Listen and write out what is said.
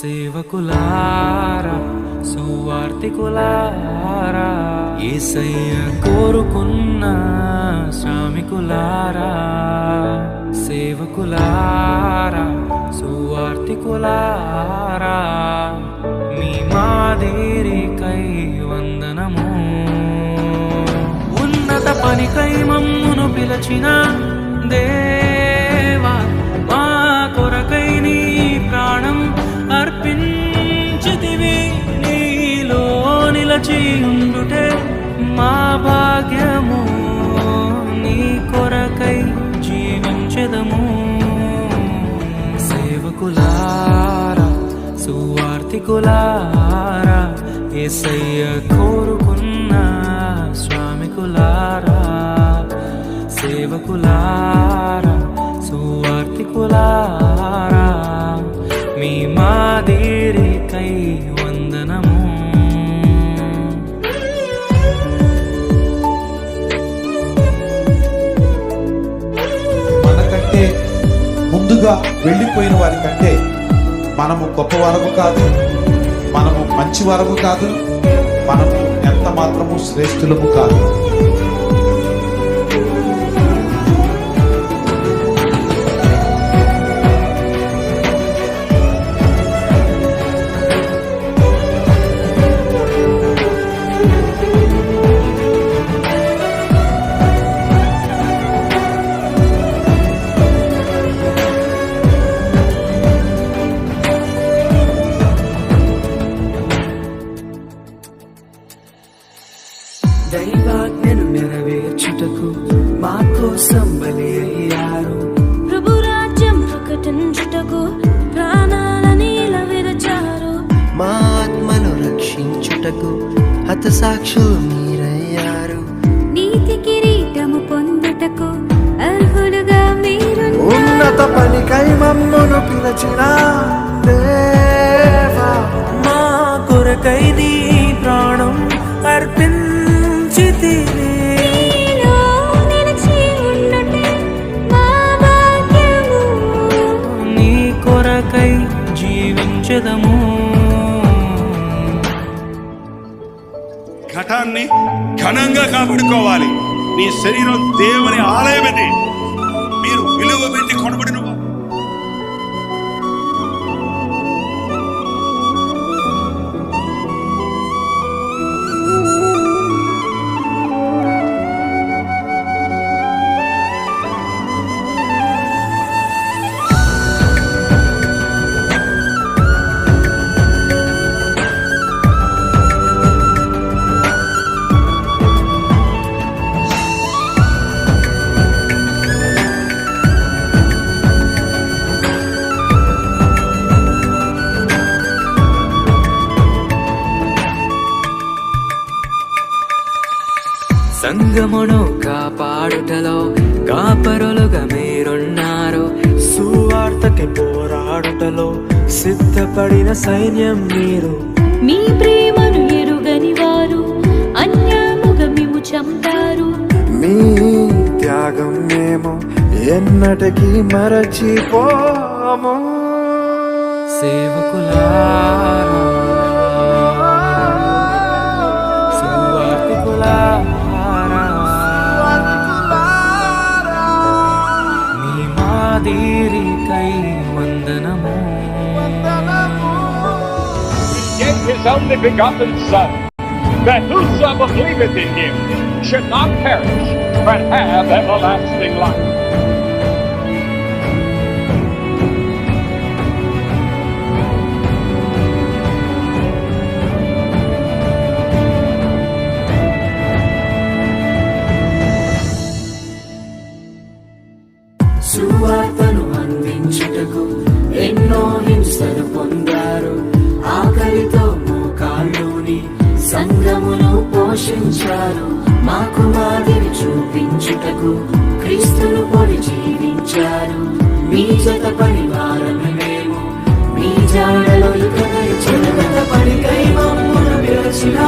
సేవకులారా సువార్తికులారా యేసయ్య కోరుకున్న శ్రామికులారా సేవకులారా సువార్తికులారా మీ మాదిరికై వందనము ఉన్నత పనికై మమ్మును పిలచిన దేవా మా కొరకై నీ ప్రాణం అర్పించితివి నీలో నిలచి ఉండుటే మా భాగ్యము నీ కొరకై జీవించెదము సేవకులారా సువార్తికులారా యేసయ్య కోరుకున్న శ్రామికులారా సేవకులారా సువార్తికులారా మీ మాదిరికై వందనము మనకంటే ముందుగా వెళ్ళిపోయిన వారి కంటే మనము గొప్పవారము కాదు, మనము మంచివారము కాదు, మనము ఎంత మాత్రము శ్రేష్ఠులము కాదు. దైవాజ్ఞను నెరవేర్చుటకు మా కోసం బలి అయ్యారు. ప్రభు రాజ్యం ప్రకటించుటకు ప్రాణాలని విరచారు. మా ఆత్మను రక్షించుటకు హతసాక్షులు మీరయ్యారు. నీతి కిరీటము పొందుటకు అర్హులుగా మీరు. ఉన్నత పనికై మమ్మును పిలచిన దేవా మా కొరకై నీ ప్రాణం అర్పించితివి. నీలో నిలిచి ఉండుటే మా భాగ్యము. నీ కొరకై జీవించెదము. ఘటాన్ని ఘనంగా కాపాడుకోవాలి. నీ శరీరం దేవుని ఆలయమని మీరు విలువ పెట్టి కొనబడిన సంగమును కాపాడుటలో కాపరులుగా మీరున్నారు. సువార్తకి పోరాడుటలో సిద్ధపడిన సైన్యం మీరు. మీ ప్రేమను ఎరుగని వారు అన్యాయముగా మేము చంపారు. మీ త్యాగం మేము ఎన్నటికీ మరచిపోము. సేవకులారా సువార్తికులారా మీ మాదిరికై వందనము. He gave his only begotten Son, that whosoever believeth in him should not perish, but have everlasting life. సువార్తను అందించుటకు ఎన్నో హింసలు పొందారు. ఆకలితో మోకాళ్ళుని సంఘమును పోషించారు. మాకు మాదిరి చూపించుటకు క్రీస్తును పొడి జీవించారు. మీ జత పరివారమే మేము, మీ జాడలో ఇక పడికై మమ్మును పిలచిన